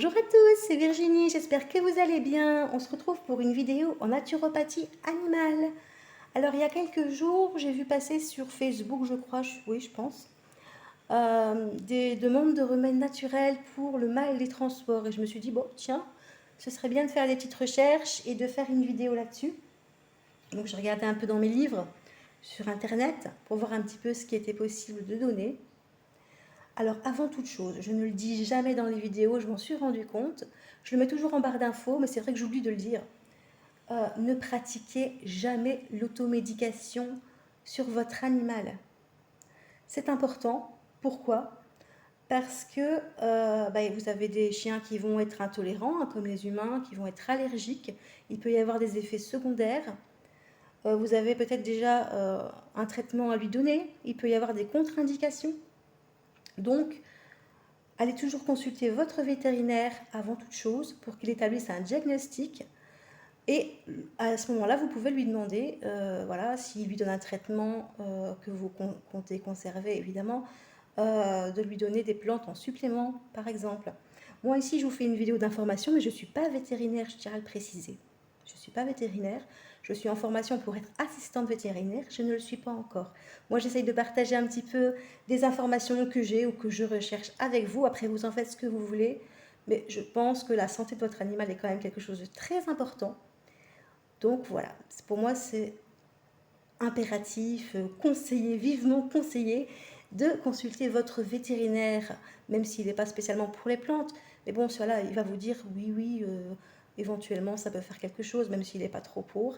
Bonjour à tous, c'est Virginie, j'espère que vous allez bien. On se retrouve pour une vidéo en naturopathie animale. Alors il y a quelques jours, j'ai vu passer sur Facebook, je crois, oui je pense, des demandes de remèdes naturels pour le mal des transports. Et je me suis dit, bon tiens, ce serait bien de faire des petites recherches et de faire une vidéo là-dessus. Donc je regardais un peu dans mes livres sur internet pour voir un petit peu ce qui était possible de donner. Alors avant toute chose, je ne le dis jamais dans les vidéos, je m'en suis rendu compte. Je le mets toujours en barre d'infos, mais c'est vrai que j'oublie de le dire. Ne pratiquez jamais l'automédication sur votre animal. C'est important. Pourquoi? Parce que vous avez des chiens qui vont être intolérants, hein, comme les humains, qui vont être allergiques. Il peut y avoir des effets secondaires. Vous avez peut-être déjà un traitement à lui donner. Il peut y avoir des contre-indications. Donc, allez toujours consulter votre vétérinaire avant toute chose pour qu'il établisse un diagnostic. Et à ce moment-là, vous pouvez lui demander, voilà, s'il lui donne un traitement que vous comptez conserver, évidemment, de lui donner des plantes en supplément, par exemple. Moi, ici, je vous fais une vidéo d'information, mais je ne suis pas vétérinaire, je tiens à le préciser. Je ne suis pas vétérinaire, je suis en formation pour être assistante vétérinaire, je ne le suis pas encore. Moi, j'essaye de partager un petit peu des informations que j'ai ou que je recherche avec vous. Après, vous en faites ce que vous voulez, mais je pense que la santé de votre animal est quand même quelque chose de très important. Donc voilà, pour moi, c'est impératif, conseillé, vivement conseillé, de consulter votre vétérinaire, même s'il n'est pas spécialement pour les plantes. Mais bon, cela, il va vous dire oui, éventuellement, ça peut faire quelque chose, même s'il n'est pas trop pour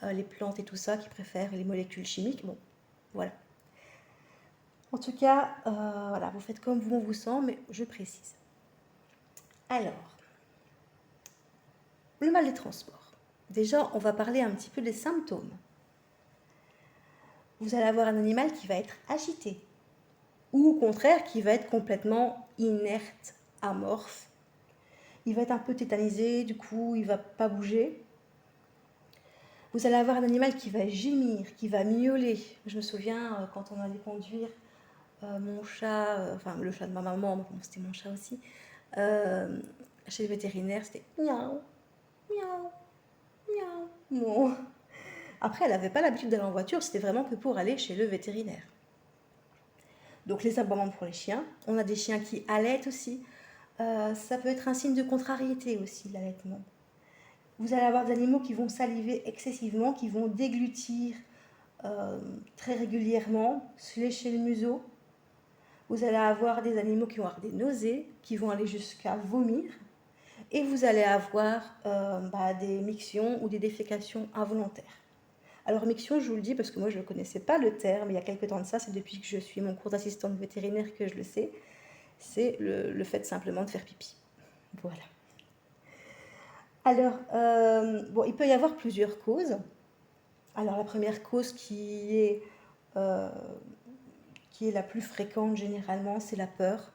les plantes et tout ça, qui préfèrent les molécules chimiques. Bon, voilà. En tout cas, voilà, vous faites comme bon vous semble, mais je précise. Alors, le mal des transports. Déjà, on va parler un petit peu des symptômes. Vous allez avoir un animal qui va être agité, ou au contraire qui va être complètement inerte, amorphe. Il va être un peu tétanisé, du coup il ne va pas bouger. Vous allez avoir un animal qui va gémir, qui va miauler. Je me souviens quand on allait conduire mon chat, enfin le chat de ma maman, bon, c'était mon chat aussi, chez le vétérinaire, c'était miaou, miaou, miaou. Bon. Après, elle n'avait pas l'habitude d'aller en voiture, c'était vraiment que pour aller chez le vétérinaire. Donc les aboiements pour les chiens. On a des chiens qui allaitent aussi. Ça peut être un signe de contrariété aussi, l'allaitement. Vous allez avoir des animaux qui vont saliver excessivement, qui vont déglutir très régulièrement, se lécher le museau. Vous allez avoir des animaux qui vont avoir des nausées, qui vont aller jusqu'à vomir. Et vous allez avoir des mictions ou des défécations involontaires. Alors miction, je vous le dis parce que moi je ne connaissais pas le terme, il y a quelques temps de ça, c'est depuis que je suis mon cours d'assistante vétérinaire que je le sais. C'est le fait simplement de faire pipi. Voilà. Alors, il peut y avoir plusieurs causes. Alors la première cause euh, qui est la plus fréquente généralement, c'est la peur.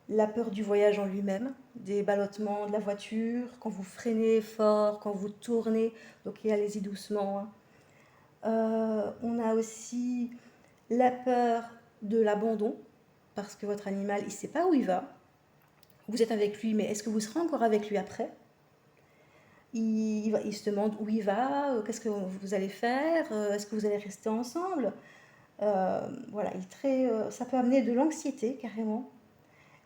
La peur du voyage en lui-même, des ballottements de la voiture, quand vous freinez fort, quand vous tournez, donc allez-y doucement, hein. On a aussi la peur de l'abandon, parce que votre animal, il ne sait pas où il va. Vous êtes avec lui, mais est-ce que vous serez encore avec lui après? Il se demande où il va, qu'est-ce que vous allez faire, est-ce que vous allez rester ensemble? Voilà, ça peut amener de l'anxiété carrément.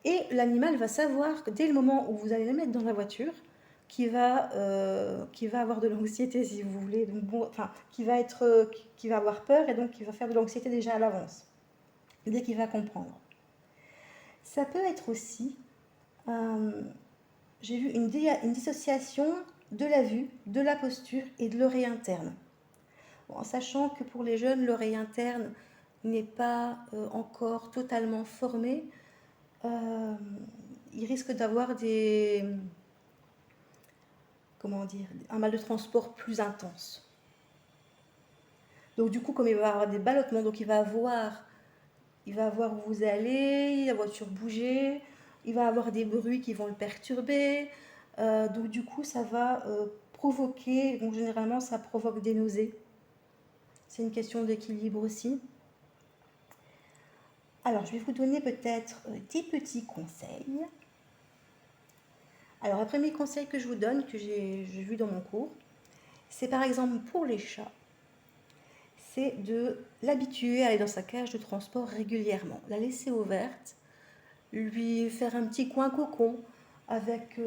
Et l'animal va savoir que dès le moment où vous allez le mettre dans la voiture, qu'il va avoir de l'anxiété, si vous voulez, donc qui va avoir peur et donc qui va faire de l'anxiété déjà à l'avance, dès qu'il va comprendre. Ça peut être aussi, j'ai vu une dissociation de la vue, de la posture et de l'oreille interne. Bon, en sachant que pour les jeunes, l'oreille interne n'est pas encore totalement formée, ils risquent d'avoir un mal de transport plus intense. Donc du coup, comme il va avoir des ballottements, donc il va voir où vous allez, la voiture bouger, il va avoir des bruits qui vont le perturber. Donc du coup, ça va provoquer, donc généralement ça provoque des nausées. C'est une question d'équilibre aussi. Alors, je vais vous donner peut-être des petits conseils. Alors, un premier conseil que je vous donne, que j'ai vu dans mon cours, c'est par exemple pour les chats, c'est de l'habituer à aller dans sa cage de transport régulièrement, la laisser ouverte, lui faire un petit coin cocon avec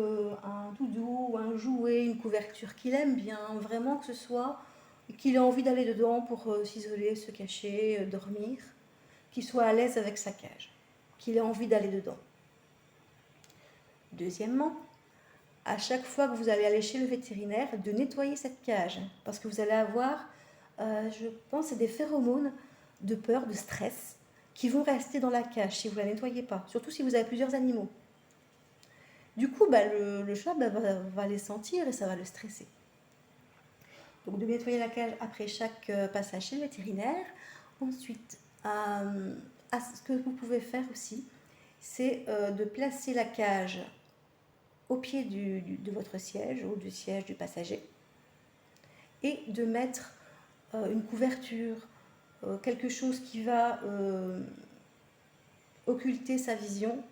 un doudou, un jouet, une couverture qu'il aime bien, vraiment que ce soit qu'il ait envie d'aller dedans pour s'isoler, se cacher, dormir, qu'il soit à l'aise avec sa cage, qu'il ait envie d'aller dedans. Deuxièmement, à chaque fois que vous allez aller chez le vétérinaire, de nettoyer cette cage, parce que vous allez avoir, je pense, des phéromones de peur, de stress, qui vont rester dans la cage si vous ne la nettoyez pas, surtout si vous avez plusieurs animaux. Du coup, le chat va les sentir et ça va le stresser. Donc de nettoyer la cage après chaque passage chez le vétérinaire. Ensuite, ce que vous pouvez faire aussi, c'est de placer la cage au pied de votre siège ou du siège du passager et de mettre une couverture, quelque chose qui va occulter sa vision,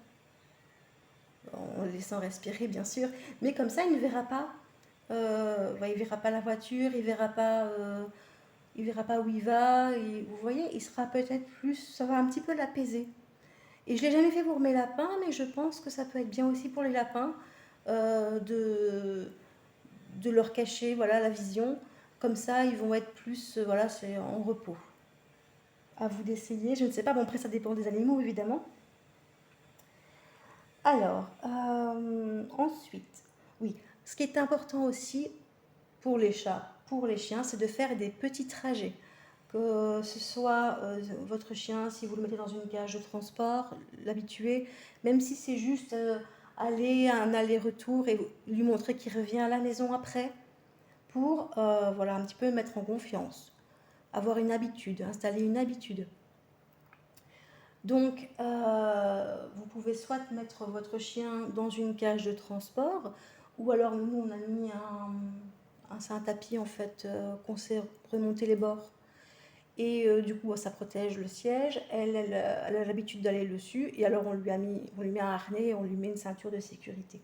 en le laissant respirer bien sûr, mais comme ça il ne verra pas, il verra pas la voiture, il verra pas où il va, et, vous voyez, il sera peut-être plus, ça va un petit peu l'apaiser. Et je l'ai jamais fait pour mes lapins, mais je pense que ça peut être bien aussi pour les lapins de leur cacher voilà, la vision. Comme ça, ils vont être plus voilà, c'est en repos. À vous d'essayer, je ne sais pas, bon après ça dépend des animaux évidemment. Alors, ensuite, oui, ce qui est important aussi pour les chats, pour les chiens, c'est de faire des petits trajets. Que ce soit votre chien, si vous le mettez dans une cage de transport, l'habituer, même si c'est juste aller un aller-retour et lui montrer qu'il revient à la maison après, pour voilà, un petit peu mettre en confiance, avoir une habitude, installer une habitude. Donc, vous pouvez soit mettre votre chien dans une cage de transport, ou alors nous, on a mis c'est un tapis en fait qu'on sait remonter les bords. Et du coup, ça protège le siège. Elle a l'habitude d'aller dessus. Et alors, on lui met un harnais et on lui met une ceinture de sécurité.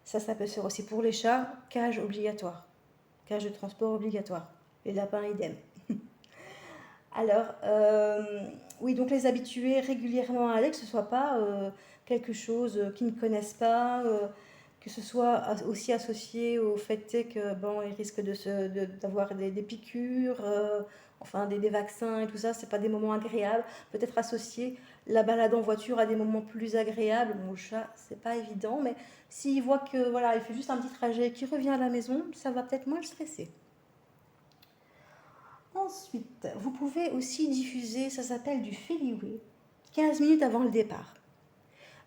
Ça peut se faire aussi pour les chats. Cage obligatoire. Cage de transport obligatoire. Les lapins, idem. Alors, oui, donc les habituer régulièrement à aller, que ce ne soit pas quelque chose qu'ils ne connaissent pas, que ce soit aussi associé au fait que bon, ils risquent d'avoir des piqûres, enfin des vaccins et tout ça, c'est pas des moments agréables. Peut-être associer la balade en voiture à des moments plus agréables. Bon, le chat, c'est pas évident, mais s'il voit que voilà, il fait juste un petit trajet et qu'il revient à la maison, ça va peut-être moins le stresser. Ensuite, vous pouvez aussi diffuser, ça s'appelle du Feliway, 15 minutes avant le départ.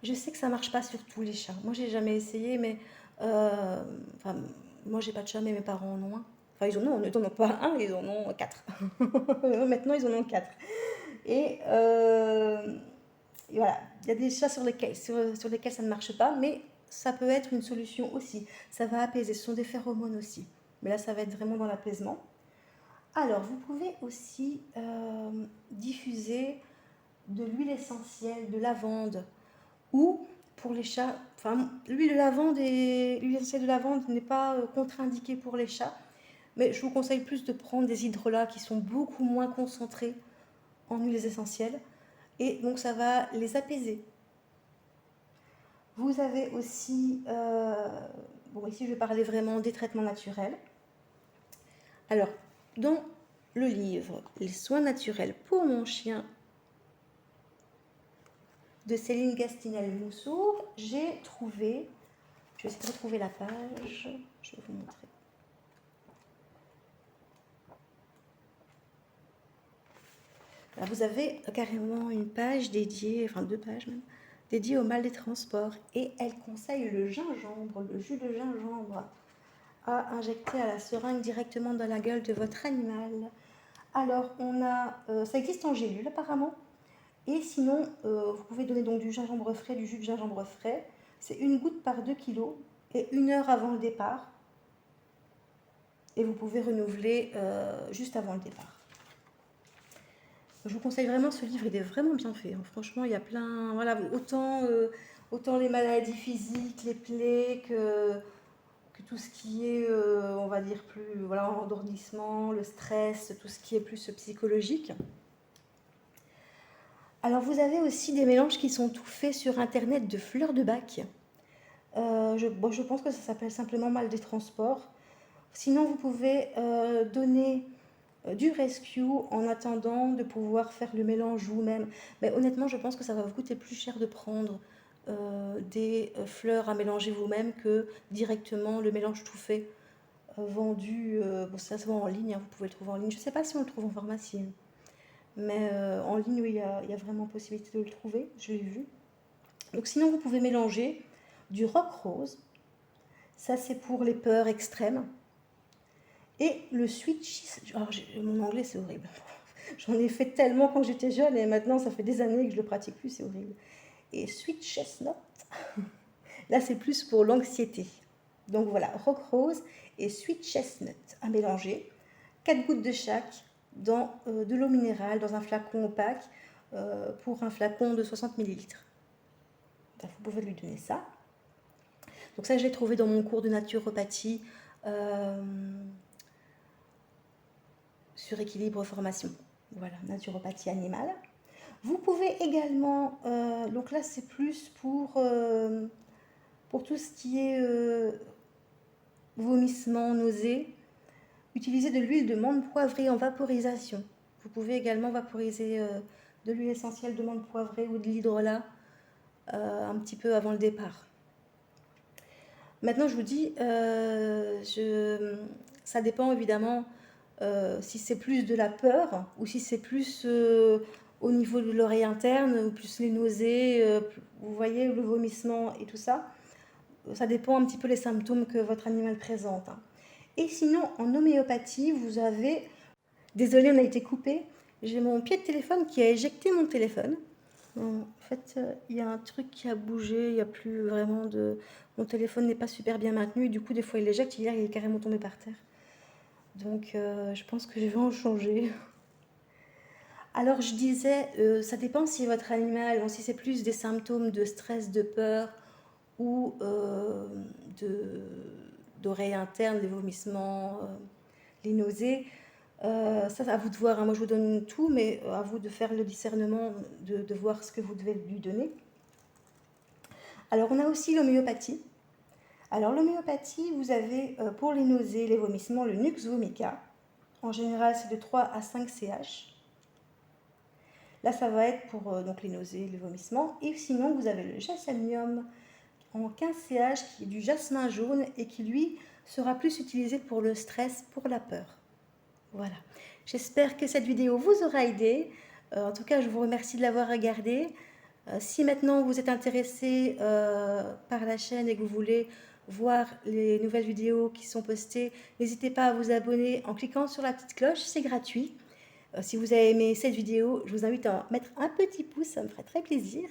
Je sais que ça marche pas sur tous les chats. Moi, j'ai jamais essayé, mais enfin, moi, j'ai pas de chat, mais mes parents en ont un. Enfin, ils en ont pas un, ils en ont 4. Maintenant, ils en ont 4. Et voilà, il y a des chats sur lesquels ça ne marche pas, mais ça peut être une solution aussi. Ça va apaiser. Ce sont des phéromones aussi. Mais là, ça va être vraiment dans l'apaisement. Alors, vous pouvez aussi diffuser de l'huile essentielle, de lavande, ou pour les chats, enfin, l'huile essentielle de lavande n'est pas contre-indiquée pour les chats, mais je vous conseille plus de prendre des hydrolats qui sont beaucoup moins concentrés en huiles essentielles, et donc ça va les apaiser. Vous avez aussi, bon ici je vais parler vraiment des traitements naturels. Alors, dans le livre Les soins naturels pour mon chien de Céline Gastinel-Moussour, j'ai trouvé, je vais essayer de retrouver la page, je vais vous montrer. Là, vous avez carrément une page dédiée, enfin 2 pages même, dédiée au mal des transports, et elle conseille le gingembre, le jus de gingembre, à injecter à la seringue directement dans la gueule de votre animal. Alors, ça existe en gélule apparemment, et sinon, vous pouvez donner donc du gingembre frais, du jus de gingembre frais. C'est 1 goutte par 2 kilos et 1 heure avant le départ. Et vous pouvez renouveler juste avant le départ. Je vous conseille vraiment ce livre, il est vraiment bien fait. Hein. Franchement, il y a plein. Voilà, autant autant les maladies physiques, les plaies, que tout ce qui est, on va dire, plus voilà, endormissement, le stress, tout ce qui est plus psychologique. Alors vous avez aussi des mélanges qui sont tout faits sur internet de fleurs de bac. Je pense que ça s'appelle simplement mal des transports. Sinon vous pouvez donner du rescue en attendant de pouvoir faire le mélange vous-même. Mais honnêtement, je pense que ça va vous coûter plus cher de prendre des fleurs à mélanger vous-même que directement le mélange tout fait vendu. Bon, ça se vend en ligne, hein, vous pouvez le trouver en ligne. Je ne sais pas si on le trouve en pharmacie, mais en ligne, oui, il y a vraiment possibilité de le trouver. Je l'ai vu. Donc sinon, vous pouvez mélanger du rock rose. Ça, c'est pour les peurs extrêmes. Et le sweet cheese. Alors, mon anglais, c'est horrible. J'en ai fait tellement quand j'étais jeune et maintenant, ça fait des années que je le pratique plus, c'est horrible. Et sweet chestnut. Là, c'est plus pour l'anxiété. Donc voilà, rock rose et sweet chestnut à mélanger. 4 gouttes de chaque dans de l'eau minérale, dans un flacon opaque, pour un flacon de 60 ml. Vous pouvez lui donner ça. Donc ça, je l'ai trouvé dans mon cours de naturopathie sur équilibre formation. Voilà, naturopathie animale. Vous pouvez également, donc là c'est plus pour tout ce qui est vomissement, nausées, utiliser de l'huile de menthe poivrée en vaporisation. Vous pouvez également vaporiser de l'huile essentielle de menthe poivrée ou de l'hydrolat un petit peu avant le départ. Maintenant, je vous dis, ça dépend évidemment si c'est plus de la peur ou si c'est plus au niveau de l'oreille interne, ou plus les nausées, vous voyez, le vomissement et tout ça. Ça dépend un petit peu les symptômes que votre animal présente. Et sinon, en homéopathie, vous avez... Désolée, on a été coupé. J'ai mon pied de téléphone qui a éjecté mon téléphone. En fait, il y a un truc qui a bougé, il n'y a plus vraiment de... Mon téléphone n'est pas super bien maintenu, du coup, des fois, il éjecte. Hier, il est carrément tombé par terre. Donc, je pense que je vais en changer. Alors, je disais, ça dépend si votre animal, si c'est plus des symptômes de stress, de peur ou d'oreille interne, des vomissements, les nausées. Ça, à vous de voir, hein. Moi, je vous donne tout, mais à vous de faire le discernement, de voir ce que vous devez lui donner. Alors, on a aussi l'homéopathie. Alors, l'homéopathie, vous avez pour les nausées, les vomissements, le Nux vomica. En général, c'est de 3 à 5 CH. Là, ça va être pour donc les nausées, les vomissements. Et sinon, vous avez le jasminium en 15 CH, qui est du jasmin jaune et qui, lui, sera plus utilisé pour le stress, pour la peur. Voilà. J'espère que cette vidéo vous aura aidé. En tout cas, je vous remercie de l'avoir regardée. Si maintenant vous êtes intéressé par la chaîne et que vous voulez voir les nouvelles vidéos qui sont postées, n'hésitez pas à vous abonner en cliquant sur la petite cloche, c'est gratuit. Si vous avez aimé cette vidéo, je vous invite à mettre un petit pouce, ça me ferait très plaisir.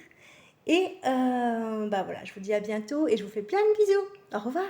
Et voilà, je vous dis à bientôt et je vous fais plein de bisous. Au revoir.